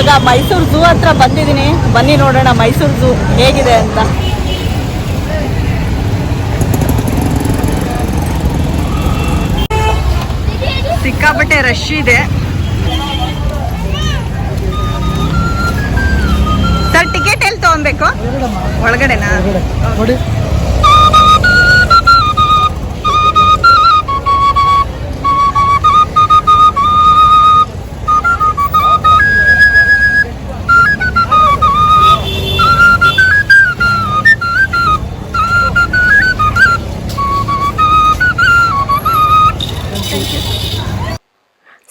ಇವಾಗ ಮೈಸೂರು ಝೂ ಹತ್ರ ಬಂದಿದ್ದೀನಿ. ಬನ್ನಿ ನೋಡೋಣ ಮೈಸೂರು ಝೂ ಹೇಗಿದೆ ಅಂತ. ಸಿಕ್ಕಾಪಟ್ಟೆ ರಶ್ ಇದೆ ಸರ್. ಟಿಕೆಟ್ ಎಲ್ಲಿ ತಗೊಬೇಕು? ಒಳಗಡೆನಾ?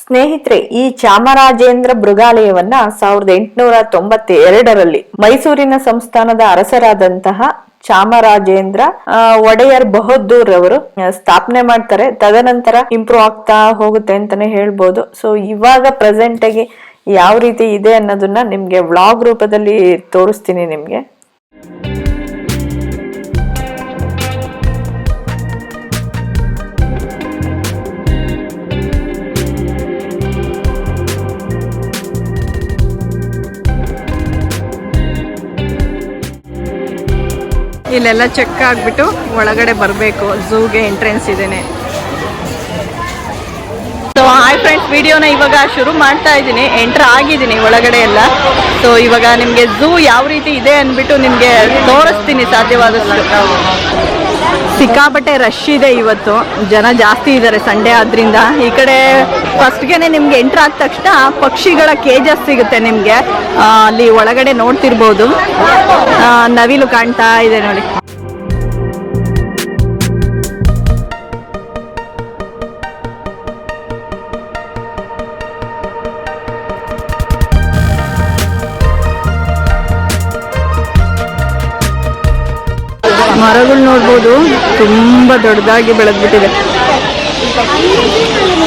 ಸ್ನೇಹಿತರೆ, ಈ ಚಾಮರಾಜೇಂದ್ರ ಮೃಗಾಲಯವನ್ನ 1892ರಲ್ಲಿ ಮೈಸೂರಿನ ಸಂಸ್ಥಾನದ ಅರಸರಾದಂತಹ ಚಾಮರಾಜೇಂದ್ರ ಒಡೆಯರ್ ಬಹದ್ದೂರ್ ಅವರು ಸ್ಥಾಪನೆ ಮಾಡ್ತಾರೆ. ತದನಂತರ ಇಂಪ್ರೂವ್ ಆಗ್ತಾ ಹೋಗುತ್ತೆ ಅಂತಾನೆ ಹೇಳ್ಬೋದು. ಸೊ ಇವಾಗ ಪ್ರೆಸೆಂಟ್ ಆಗಿ ಯಾವ ರೀತಿ ಇದೆ ಅನ್ನೋದನ್ನ ನಿಮ್ಗೆ ವ್ಲಾಗ್ ರೂಪದಲ್ಲಿ ತೋರಿಸ್ತೀನಿ ನಿಮ್ಗೆ. ಇಲ್ಲೆಲ್ಲ ಚೆಕ್ ಆಗಿಬಿಟ್ಟು ಒಳಗಡೆ ಬರಬೇಕು. ಝೂಗೆ ಎಂಟ್ರೆನ್ಸ್ ಇದೇನೆ. ಸೊ ಹಾಯ್ ಫ್ರೆಂಡ್ಸ್, ವಿಡಿಯೋನ ಇವಾಗ ಶುರು ಮಾಡ್ತಾ ಇದ್ದೀನಿ. ಎಂಟ್ರ್ ಆಗಿದ್ದೀನಿ ಒಳಗಡೆ ಎಲ್ಲ. ಸೊ ಇವಾಗ ನಿಮಗೆ ಝೂ ಯಾವ ರೀತಿ ಇದೆ ಅಂದ್ಬಿಟ್ಟು ನಿಮಗೆ ತೋರಿಸ್ತೀನಿ ಸಾಧ್ಯವಾದಷ್ಟು. ಸಿಕ್ಕಾಪಟ್ಟೆ ರಶ್ ಇದೆ ಇವತ್ತು, ಜನ ಜಾಸ್ತಿ ಇದ್ದಾರೆ ಸಂಡೇ ಆದ್ರಿಂದ. ಈ ಕಡೆ ಫಸ್ಟ್ಗೆನೆ ನಿಮ್ಗೆ ಎಂಟ್ರ್ ಆದ ತಕ್ಷಣ ಪಕ್ಷಿಗಳ ಕೇಜಸ್ ಸಿಗುತ್ತೆ ನಿಮ್ಗೆ. ಅಲ್ಲಿ ಒಳಗಡೆ ನೋಡ್ತಿರ್ಬೋದು, ನವಿಲು ಕಾಣ್ತಾ ಇದೆ ನೋಡಿ. ಮರಗಳು ನೋಡ್ಬೋದು, ತುಂಬಾ ದೊಡ್ಡದಾಗಿ ಬೆಳೆದ್ಬಿಟ್ಟಿದೆ.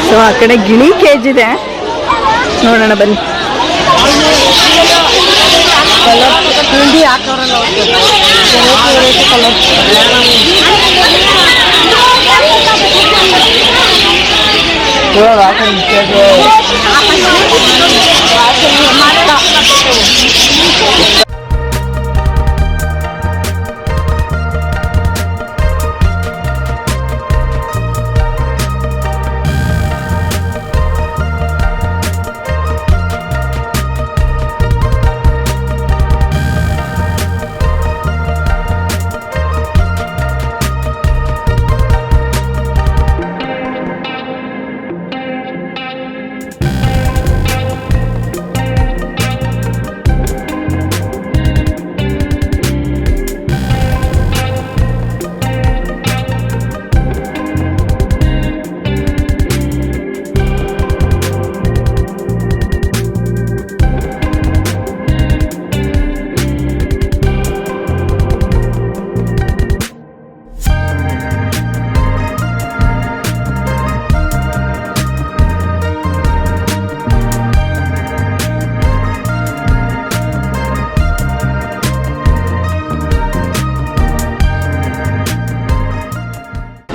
ಸೊ ಆ ಕಡೆ ಗಿಳಿ ಕೇಜ್ ಇದೆ, ನೋಡೋಣ ಬನ್ನಿ.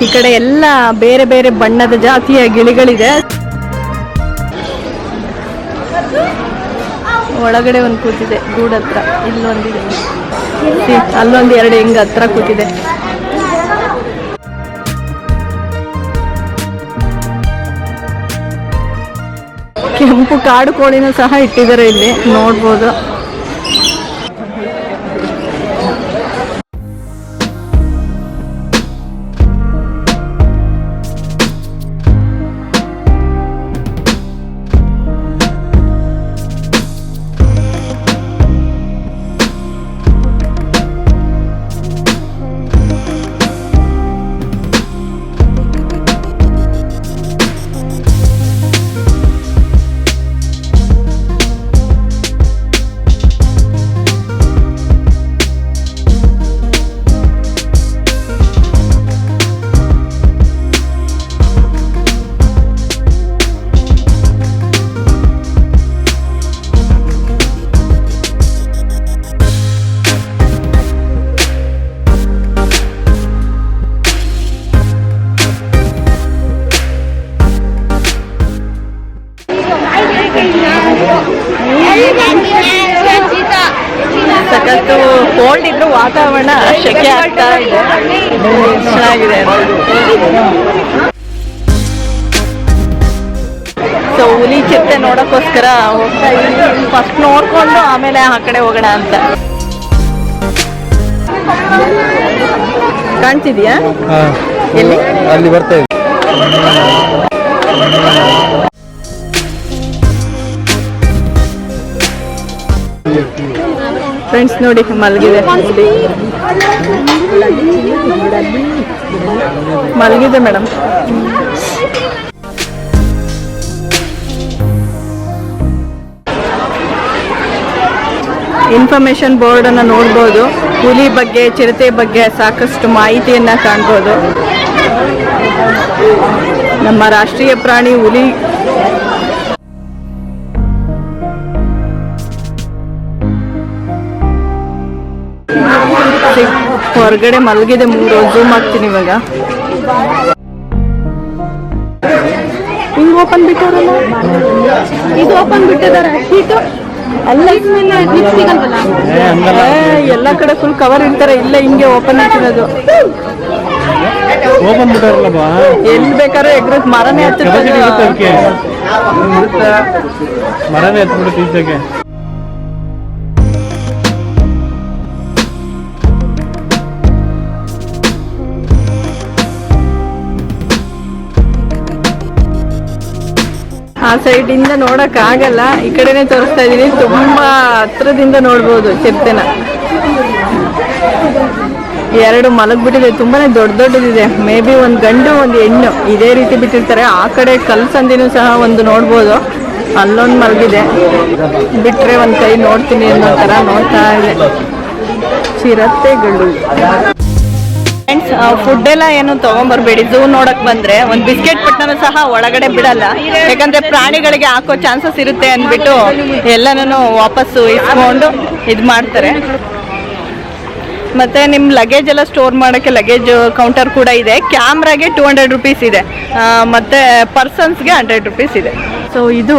ಈ ಕಡೆ ಎಲ್ಲ ಬೇರೆ ಬೇರೆ ಬಣ್ಣದ ಜಾತಿಯ ಗಿಳಿಗಳಿದೆ. ಒಳಗಡೆ ಒಂದು ಕೂತಿದೆ ಗೂಡ್ ಹತ್ರ, ಇಲ್ಲೊಂದಿದೆ, ಅಲ್ಲೊಂದು ಎರಡು ಹೆಂಗ್ ಹತ್ರ ಕೂತಿದೆ. ಕೆಂಪು ಕಾಡು ಕೋಳಿನೂ ಸಹ ಇಟ್ಟಿದ್ದಾರೆ ಇಲ್ಲಿ, ನೋಡ್ಬೋದು. ಸಖತ್ತು ಕೋಲ್ಡ್ ಇದ್ರು ವಾತಾವರಣ ಶೆಕೆ ಆಗ್ತಾ ಇದೆ, ಚೆನ್ನಾಗಿದೆ. ಸೊ ಹುಲಿ ಚಿರತೆ ನೋಡೋಕ್ಕೋಸ್ಕರ ಹೋಗ್ತಾ ಇದ್ದೀವಿ. ಫಸ್ಟ್ ನೋಡ್ಕೊಂಡು ಆಮೇಲೆ ಆ ಕಡೆ ಹೋಗೋಣ ಅಂತ. ಕಾಣ್ತಿದ್ಯಾ? ಎಲ್ಲಿ? ಅಲ್ಲಿ ಬರ್ತಾ ಇದೆ. ಫ್ರೆಂಡ್ಸ್ ನೋಡಿ ಮಲಗಿದೆ, ಮಲಗಿದೆ ಮೇಡಮ್. ಇನ್ಫಾರ್ಮೇಶನ್ ಬೋರ್ಡ್ ಅನ್ನು ನೋಡ್ಬೋದು. ಹುಲಿ ಬಗ್ಗೆ, ಚಿರತೆ ಬಗ್ಗೆ ಸಾಕಷ್ಟು ಮಾಹಿತಿಯನ್ನ ಕಾಣ್ಬೋದು. ನಮ್ಮ ರಾಷ್ಟ್ರೀಯ ಪ್ರಾಣಿ ಹುಲಿ. ಹೊರಗಡೆ ಮಲಗಿದೆ, ಝೂಮ್ ಆಗ್ತೀನಿ ಇವಾಗ. ಹಿಂಗ್ ಓಪನ್ ಬಿಟ್ಟವರಲ್ಲ, ಇದು ಓಪನ್ ಬಿಟ್ಟಿದ್ದಾರೆ. ಶೀಟು ಎಲ್ಲ ಕಡೆ ಫುಲ್ ಕವರ್ ಇರ್ತಾರೆ, ಇಲ್ಲ ಹಿಂಗೆ ಓಪನ್ ಇಟ್ಟಿರೋದು. ಓಪನ್ ಬಿಟ್ಟಾರಲ್ಲ, ಎಲ್ಲಿ ಬೇಕಾದ್ರೆ ಎಗ್ರಸ್ ಮರನೇ ಹತ್ತಿರುತ್ತೆ, ಮರನೇ ಹತ್ಬಿಡುತ್ತೆ ಈಚೆಗೆ. ಆ ಸೈಡ್ ಇಂದ ನೋಡಕ್ ಆಗಲ್ಲ, ಈ ಕಡೆನೆ ತೋರಿಸ್ತಾ ಇದೀನಿ. ತುಂಬಾ ಹತ್ರದಿಂದ ನೋಡ್ಬೋದು ಚಿರತೆನ. ಎರಡು ಮಲಗ್ಬಿಟ್ಟಿದೆ, ತುಂಬಾನೇ ದೊಡ್ಡದಿದೆ. ಮೇ ಬಿ ಒಂದ್ ಗಂಡು ಒಂದ್ ಹೆಣ್ಣು ಇದೇ ರೀತಿ ಬಿಟ್ಟಿರ್ತಾರೆ. ಆ ಕಡೆ ಕಲ್ಸಂದಿನೂ ಸಹ ಒಂದು ನೋಡ್ಬೋದು, ಅಲ್ಲೊಂದು ಮಲಗಿದೆ. ಬಿಟ್ರೆ ಒಂದ್ ಕೈ ನೋಡ್ತೀನಿ ಅನ್ನೋ ತರ ನೋಡ್ತಾ ಇದೆ ಚಿರತೆಗಳು. ಫ್ರೆಂಡ್ಸ್, ಫುಡ್ ಎಲ್ಲ ಏನು ತಗೊಂಡ್ಬರ್ಬೇಡಿ. ಝೂ ನೋಡಕ್ ಬಂದ್ರೆ ಒಂದ್ ಬಿಸ್ಕೆಟ್ ಪಟ್ಟಣ ಸಹ ಒಳಗಡೆ ಬಿಡಲ್ಲ, ಯಾಕಂದ್ರೆ ಪ್ರಾಣಿಗಳಿಗೆ ಹಾಕೋ ಚಾನ್ಸಸ್ ಇರುತ್ತೆ ಅಂದ್ಬಿಟ್ಟು ಎಲ್ಲನೂ ವಾಪಸ್ಸು ಇಸ್ಕೊಂಡು ಇದು ಮಾಡ್ತಾರೆ. ಮತ್ತೆ ನಿಮ್ಮ ಲಗೇಜ್ ಎಲ್ಲ ಸ್ಟೋರ್ ಮಾಡೋಕ್ಕೆ ಲಗೇಜ್ ಕೌಂಟರ್ ಕೂಡ ಇದೆ. ಕ್ಯಾಮ್ರಾಗೆ 200 ರುಪೀಸ್ ಇದೆ, ಮತ್ತೆ ಪರ್ಸನ್ಸ್ಗೆ 100 ರುಪೀಸ್ ಇದೆ. ಸೊ ಇದು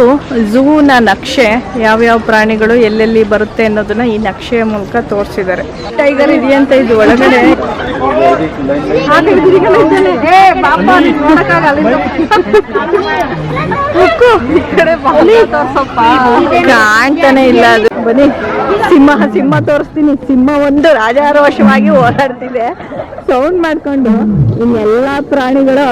ಝೂನ ನಕ್ಷೆ, ಯಾವ್ಯಾವ ಪ್ರಾಣಿಗಳು ಎಲ್ಲೆಲ್ಲಿ ಬರುತ್ತೆ ಅನ್ನೋದನ್ನ ಈ ನಕ್ಷೆಯ ಮೂಲಕ ತೋರಿಸಿದ್ದಾರೆ. ಟೈಗರ್ ಇದೆಯಂತ ಇದು ಒಳಗಡೆ. ಕಾಣ್ತಾನೆ ಇಲ್ಲ ಅದು. ಬನ್ನಿ, ಸಿಂಹ ತೋರಿಸ್ತೀನಿ. ಸಿಂಹ ಒಂದು ರಾಜಾರೋಷವಾಗಿ ಓಡಾಡ್ತಿದೆ ಸೌಂಡ್ ಮಾಡ್ಕೊಂಡು. ಇನ್ನೆಲ್ಲಾ ಪ್ರಾಣಿಗಳು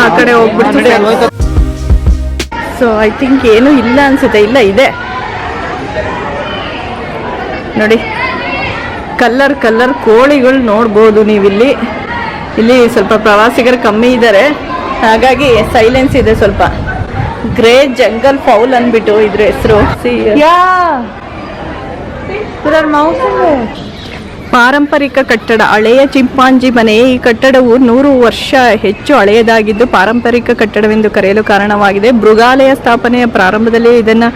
ಆ ಕಡೆ ಹೋಗ್ಬಿಡ್ತಿದೆ. ಸೊ ಐ ಥಿಂಕ್ ಏನು ಇಲ್ಲ ಅನ್ಸುತ್ತೆ. ಇಲ್ಲ, ಇದೆ ನೋಡಿ. ಕಲರ್ ಕೋಳಿಗಳು ನೋಡ್ಬೋದು ನೀವಿಲ್ಲಿ. ಇಲ್ಲಿ ಸ್ವಲ್ಪ ಪ್ರವಾಸಿಗರು ಕಮ್ಮಿ ಇದ್ದಾರೆ, ಹಾಗಾಗಿ ಸೈಲೆನ್ಸ್ ಇದೆ ಸ್ವಲ್ಪ. ಗ್ರೇ ಜಂಗಲ್ ಫೌಲ್ ಅಂದ್ಬಿಟ್ಟು ಇದ್ರ ಹೆಸರು. ಪಾರಂಪರಿಕ ಕಟ್ಟಡ, ಹಳೆಯ ಚಿಂಪಾಂಜಿ ಮನೆ. ಈ ಕಟ್ಟಡವು 100 ವರ್ಷ ಹೆಚ್ಚು ಹಳೆಯದಾಗಿದ್ದು ಪಾರಂಪರಿಕ ಕಟ್ಟಡವೆಂದು ಕರೆಯಲು ಕಾರಣವಾಗಿದೆ. ಮೃಗಾಲಯ ಸ್ಥಾಪನೆಯ ಪ್ರಾರಂಭದಲ್ಲಿ ಇದನ್ನು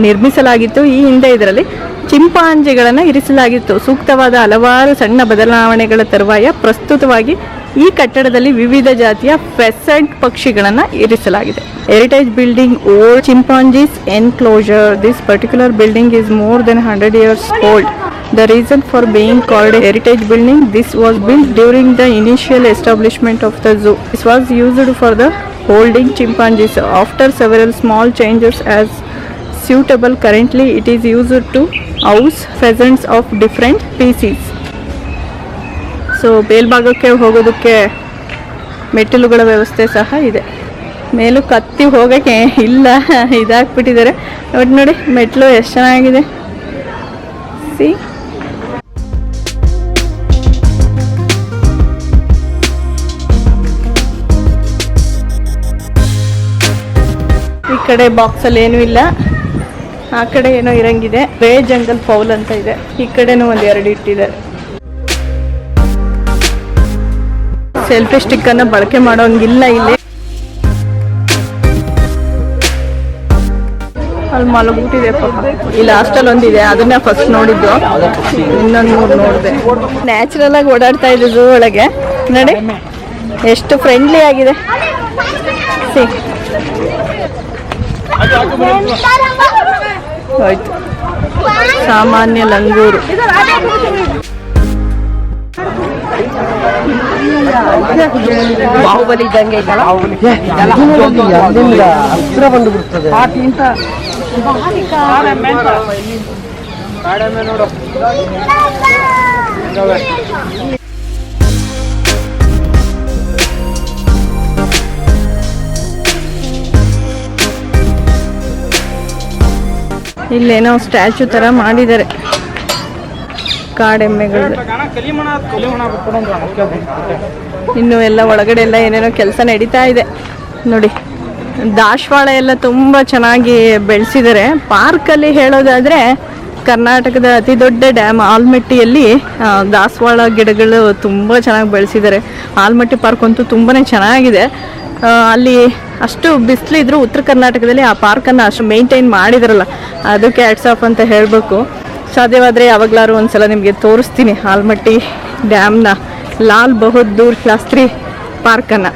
ನಿರ್ಮಿಸಲಾಗಿತ್ತು. ಈ ಹಿಂದೆ ಇದರಲ್ಲಿ ಚಿಂಪಾಂಜಿಗಳನ್ನು ಇರಿಸಲಾಗಿತ್ತು. ಸೂಕ್ತವಾದ ಹಲವಾರು ಸಣ್ಣ ಬದಲಾವಣೆಗಳ ತರುವಾಯ ಪ್ರಸ್ತುತವಾಗಿ ಈ ಕಟ್ಟಡದಲ್ಲಿ ವಿವಿಧ ಜಾತಿಯ ಫೆಸೆಂಟ್ ಪಕ್ಷಿಗಳನ್ನು ಇರಿಸಲಾಗಿದೆ. Heritage building old chimpanzees enclosure. This particular building is more than 100 years old. The reason for being called a heritage building, this was built during the initial establishment of the zoo. This was used for the holding chimpanzees. After several small changes as suitable, currently it is used to house pheasants of different species. So ಮೇಲ್ಭಾಗಕ್ಕೆ ಹೋಗೋದಕ್ಕೆ ಮೆಟ್ಟಿಲುಗಳ ವ್ಯವಸ್ಥೆ ಸಹ ಇದೆ. ಮೇಲೂ ಕತ್ತಿ ಹೋಗೋಕ್ಕೆ ಇಲ್ಲ, ಇದಾಕ್ಬಿಟ್ಟಿದ್ದಾರೆ. But ನೋಡಿ ಮೆಟ್ಲು ಎಷ್ಟು ಚೆನ್ನಾಗಿದೆ. ಸಿ ಈ ಕಡೆ ಬಾಕ್ಸಲ್ಲಿ ಏನೂ ಇಲ್ಲ, ಆ ಕಡೆ ಏನೋ ಇರಂಗಿದೆ. ರೇ ಜಂಗಲ್ ಫೌಲ್ ಅಂತ ಇದೆ, ಈ ಕಡೆನೂ ಒಂದು 2 ಇಟ್ಟಿದ್ದಾರೆ. ಸೆಲ್ಫಿ ಸ್ಟಿಕ್ ಅನ್ನ ಬಳಕೆ ಮಾಡೋಂಗಿಲ್ಲ ಇಲ್ಲಿ. ಅಲ್ಲಿ ಮಲಗ್ಬಿಟ್ಟಿದೆ ಪಾಪ. ಇಲ್ಲಿ ಹಾಸ್ಟೆಲ್ ಒಂದಿದೆ, ಅದನ್ನ ಫಸ್ಟ್ ನೋಡಿದ್ದು, ಇನ್ನೊಂದು 3 ನೋಡಿದೆ. ನ್ಯಾಚುರಲ್ ಆಗಿ ಓಡಾಡ್ತಾ ಇದೆ ಝೂ ಒಳಗೆ. ನೋಡಿ ಎಷ್ಟು ಫ್ರೆಂಡ್ಲಿ ಆಗಿದೆ. ಹೋಯ್ತು ಸಾಮಾನ್ಯ ಲಂಗೂರು. ಬಾಹುಬಲಿ ಇದ್ದಂಗೆ ಹತ್ರ ಬಂದು ಬಿಡ್ತದೆ. ಇಲ್ಲೇನೋ ಸ್ಟ್ಯಾಚು ತರ ಮಾಡಿದ್ದಾರೆ ಕಾಡೆಮ್ಮೆಗಳು. ಇನ್ನು ಎಲ್ಲ ಒಳಗಡೆ ಎಲ್ಲ ಏನೇನೋ ಕೆಲಸ ನಡೀತಾ ಇದೆ ನೋಡಿ. ದಾಸವಾಳ ಎಲ್ಲ ತುಂಬ ಚೆನ್ನಾಗಿ ಬೆಳೆಸಿದ್ದಾರೆ. ಪಾರ್ಕಲ್ಲಿ ಹೇಳೋದಾದರೆ ಕರ್ನಾಟಕದ ಅತಿ ದೊಡ್ಡ ಡ್ಯಾಮ್ ಆಲ್ಮಟ್ಟಿಯಲ್ಲಿ ದಾಸವಾಳ ಗಿಡಗಳು ತುಂಬ ಚೆನ್ನಾಗಿ ಬೆಳೆಸಿದ್ದಾರೆ. ಆಲ್ಮಟ್ಟಿ ಪಾರ್ಕ್ ಅಂತೂ ತುಂಬಾ ಚೆನ್ನಾಗಿದೆ. ಅಲ್ಲಿ ಅಷ್ಟು ಬಿಸಿಲಿದ್ರು ಉತ್ತರ ಕರ್ನಾಟಕದಲ್ಲಿ ಆ ಪಾರ್ಕನ್ನು ಅಷ್ಟು ಮೇಂಟೈನ್ ಮಾಡಿದಾರಲ್ಲ, ಅದಕ್ಕೆ ಹ್ಯಾಟ್ಸ್ ಆಫ್ ಅಂತ ಹೇಳಬೇಕು. ಸಾಧ್ಯವಾದರೆ ಯಾವಾಗಲಾರು ಒಂದ್ಸಲ ನಿಮಗೆ ತೋರಿಸ್ತೀನಿ ಆಲ್ಮಟ್ಟಿ ಡ್ಯಾಮ್ನ, ಲಾಲ್ ಬಹದ್ದೂರ್ ಶಾಸ್ತ್ರಿ ಪಾರ್ಕನ್ನು.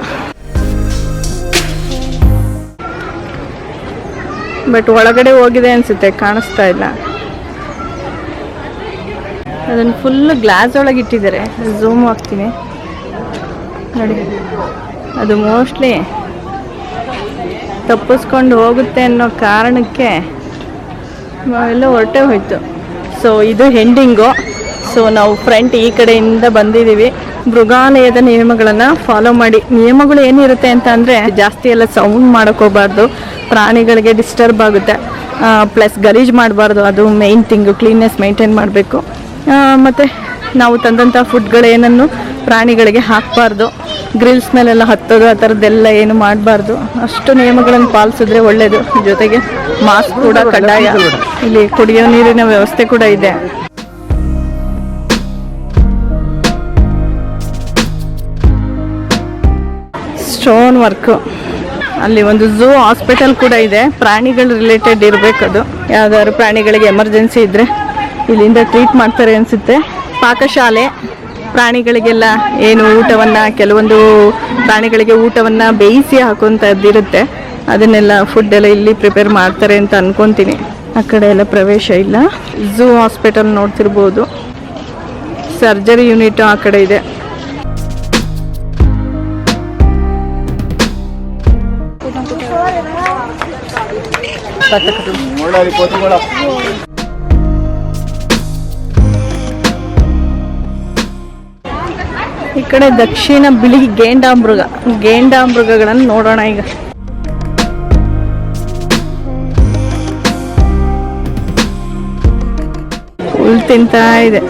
ಬಟ್ ಒಳಗಡೆ ಹೋಗಿದೆ ಅನಿಸುತ್ತೆ, ಕಾಣಿಸ್ತಾ ಇಲ್ಲ. ಅದನ್ನು ಫುಲ್ ಗ್ಲಾಸ್ ಒಳಗೆ ಇಟ್ಟಿದ್ದಾರೆ. ಝೂಮ್ ಹಾಕ್ತೀನಿ ನೋಡಿ. ಅದು ಮೋಸ್ಟ್ಲಿ ತಪ್ಪಿಸ್ಕೊಂಡು ಹೋಗುತ್ತೆ ಅನ್ನೋ ಕಾರಣಕ್ಕೆ ಎಲ್ಲ ಹೊರಟೆ ಹೋಯ್ತು. ಸೊ ಇದು ಹೆಂಡಿಂಗು. ಸೊ ನಾವು ಫ್ರಂಟ್ ಈ ಕಡೆಯಿಂದ ಬಂದಿದ್ದೀವಿ. ಮೃಗಾಲಯದ ನಿಯಮಗಳನ್ನು ಫಾಲೋ ಮಾಡಿ. ನಿಯಮಗಳು ಏನಿರುತ್ತೆ ಅಂತ ಅಂದರೆ ಜಾಸ್ತಿ ಎಲ್ಲ ಸೌಂಡ್ ಮಾಡೋಕ್ಕೋಗ್ಬಾರ್ದು, ಪ್ರಾಣಿಗಳಿಗೆ ಡಿಸ್ಟರ್ಬ್ ಆಗುತ್ತೆ, ಪ್ಲಸ್ ಗಲೀಜು ಮಾಡಬಾರ್ದು. ಅದು ಮೇಯ್ನ್ ಥಿಂಗು, ಕ್ಲೀನ್ನೆಸ್ ಮೇಂಟೈನ್ ಮಾಡಬೇಕು. ಮತ್ತು ನಾವು ತಂದಂಥ ಫುಡ್ಗಳೇನನ್ನು ಪ್ರಾಣಿಗಳಿಗೆ ಹಾಕಬಾರ್ದು. ಗ್ರಿಲ್ಸ್ ಮೇಲೆಲ್ಲ ಹತ್ತೋದು ಆ ಥರದ್ದೆಲ್ಲ ಏನು ಮಾಡಬಾರ್ದು. ಅಷ್ಟು ನಿಯಮಗಳನ್ನು ಪಾಲಿಸಿದ್ರೆ ಒಳ್ಳೆಯದು. ಜೊತೆಗೆ ಮಾಸ್ಕ್ ಕೂಡ ಕಡ್ಡಾಯ. ಇಲ್ಲಿ ಕುಡಿಯೋ ನೀರಿನ ವ್ಯವಸ್ಥೆ ಕೂಡ ಇದೆ. Stone work. ಅಲ್ಲಿ ಒಂದು ಝೂ ಹಾಸ್ಪಿಟಲ್ ಕೂಡ ಇದೆ. ಪ್ರಾಣಿಗಳು ರಿಲೇಟೆಡ್ ಇರಬೇಕದು. ಯಾವ್ದಾದ್ರು ಪ್ರಾಣಿಗಳಿಗೆ ಎಮರ್ಜೆನ್ಸಿ ಇದ್ದರೆ ಇಲ್ಲಿಂದ ಟ್ರೀಟ್ ಮಾಡ್ತಾರೆ ಅನಿಸುತ್ತೆ. ಪಾಕಶಾಲೆ, ಪ್ರಾಣಿಗಳಿಗೆಲ್ಲ ಏನು ಊಟವನ್ನು, ಕೆಲವೊಂದು ಪ್ರಾಣಿಗಳಿಗೆ ಊಟವನ್ನು ಬೇಯಿಸಿ ಹಾಕುವಂಥದ್ದಿರುತ್ತೆ. ಅದನ್ನೆಲ್ಲ ಫುಡ್ ಎಲ್ಲ ಇಲ್ಲಿ ಪ್ರಿಪೇರ್ ಮಾಡ್ತಾರೆ ಅಂತ ಅನ್ಕೊತೀನಿ. ಆ ಕಡೆ ಎಲ್ಲ ಪ್ರವೇಶ ಇಲ್ಲ. ಝೂ ಹಾಸ್ಪಿಟಲ್ ನೋಡ್ತಿರ್ಬೋದು. ಸರ್ಜರಿ ಯೂನಿಟ್ ಆ ಕಡೆ ಇದೆ. ಈ ಕಡೆ ದಕ್ಷಿಣ ಬಿಳಿ ಗೇಂಡಾಮೃಗಗಳನ್ನು ನೋಡೋಣ ಈಗ. ಹುಲ್ ತಿಂತಾ ಇದೆ.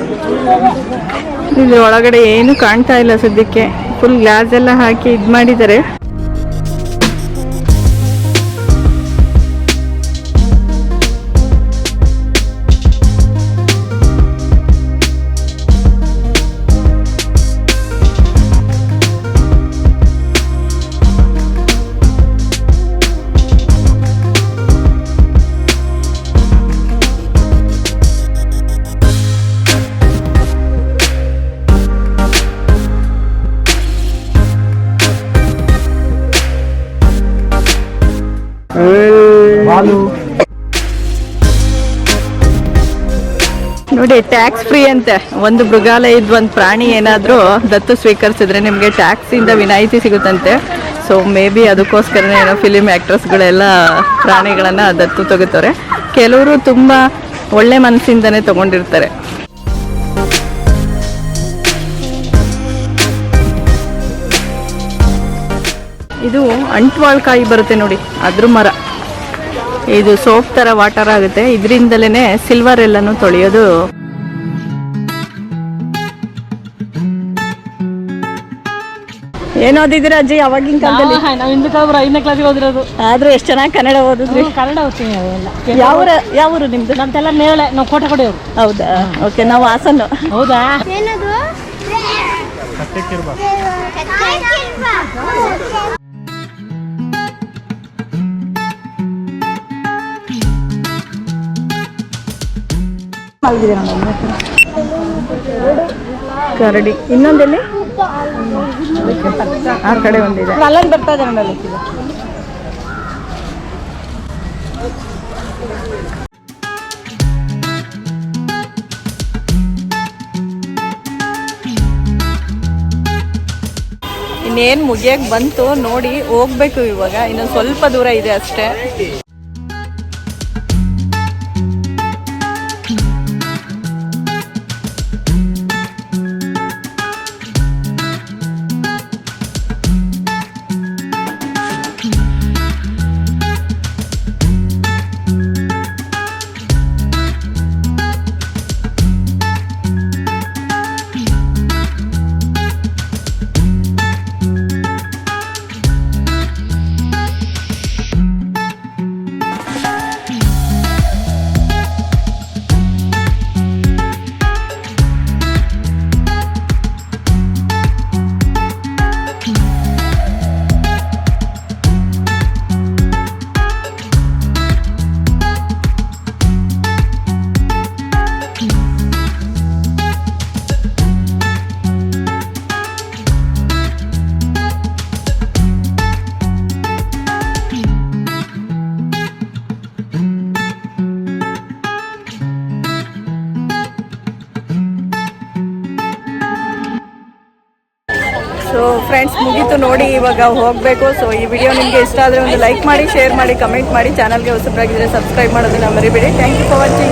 ಇದ್ರ ಒಳಗಡೆ ಏನು ಕಾಣ್ತಾ ಇಲ್ಲ ಸದ್ಯಕ್ಕೆ. ಫುಲ್ ಗ್ಲಾಸ್ ಎಲ್ಲ ಹಾಕಿ ಇದು ಮಾಡಿದ್ದಾರೆ. ನೋಡಿ, ಟ್ಯಾಕ್ಸ್ ಫ್ರೀ ಅಂತೆ. ಒಂದು ಮೃಗಾಲಯದ ಒಂದು ಪ್ರಾಣಿ ಏನಾದರೂ ದತ್ತು ಸ್ವೀಕರಿಸಿದ್ರೆ ನಿಮಗೆ ಟ್ಯಾಕ್ಸಿಂದ ವಿನಾಯಿತಿ ಸಿಗುತ್ತಂತೆ. ಸೊ ಮೇ ಬಿ ಅದಕ್ಕೋಸ್ಕರನೇ ಏನೋ ಫಿಲಿಮ್ ಆ್ಯಕ್ಟ್ರಸ್ಗಳೆಲ್ಲ ಪ್ರಾಣಿಗಳನ್ನು ದತ್ತು ತಗೋತಾರೆ. ಕೆಲವರು ತುಂಬ ಒಳ್ಳೆ ಮನಸ್ಸಿಂದನೇ ತಗೊಂಡಿರ್ತಾರೆ. ಇದು ಅಂಟ್ವಾಳ್ಕಾಯಿ ಬರುತ್ತೆ ನೋಡಿ, ಅದ್ರ ಮರ. ಇದು ಸೋಪ್ ಥರ ವಾಟರ್ ಆಗುತ್ತೆ. ಇದರಿಂದಲೇ ಸಿಲ್ವರ್ ಎಲ್ಲನೂ ತೊಳೆಯೋದು. ಏನು ಓದಿದ್ದೀರಾ ಅಜ್ಜಿ ಅವಾಗಿನ ಕಾಲದಲ್ಲಿ? ನಾವು ಹಿಂದೂ ಕಾಲರು 5ನೇ ಕ್ಲಾಸಿಗೆ ಓದಿರೋದು. ಆದ್ರೂ ಎಷ್ಟು ಚೆನ್ನಾಗಿ ಕನ್ನಡ ಓದಿದ್ರಿ. ಕನ್ನಡ ಓದ್ತೀನಿ ಅವೆಲ್ಲ. ಯಾವ ಊರು ನಿಮ್ದು? ನಮ್ದೆಲ್ಲ ನೇರಳೆ, ನಾವು ಕೋಟೆ ಕೊಡೆಯವರು. ಹೌದಾ? ಓಕೆ, ನಾವು ಹಾಸನ್ನು. ಹೌದಾ? ಕರಡಿ. ಇನ್ನೊಂದೆಲ್ಲಿ? ಆ ಕಡೆ ಒಂದಿದೆ. ಅಲ್ಲೊಂದು ಬರ್ತಾ ಇದೆ ನಮ್ಮಲ್ಲಿ. ಇನ್ನೇನು ಮುಗಿಯಕ್ಕೆ ಬಂತು ನೋಡಿ, ಹೋಗ್ಬೇಕು ಇವಾಗ. ಇನ್ನೊಂದು ಸ್ವಲ್ಪ ದೂರ ಇದೆ ಅಷ್ಟೇ. ಸೊ ಫ್ರೆಂಡ್ಸ್, ಮುಗೀತು ನೋಡಿ, ಇವಾಗ ಹೋಗಬೇಕು. ಸೊ ಈ ವಿಡಿಯೋ ನಿಮಗೆ ಇಷ್ಟ ಆದರೆ ಒಂದು ಲೈಕ್ ಮಾಡಿ, ಶೇರ್ ಮಾಡಿ, ಕಮೆಂಟ್ ಮಾಡಿ. ಚಾನಲ್ಗೆ ಹೊಸಬರಾಗಿದ್ದರೆ ಸಬ್ಸ್ಕ್ರೈಬ್ ಮಾಡೋದನ್ನ ಮರಿಬೇಡಿ. Thank you for watching.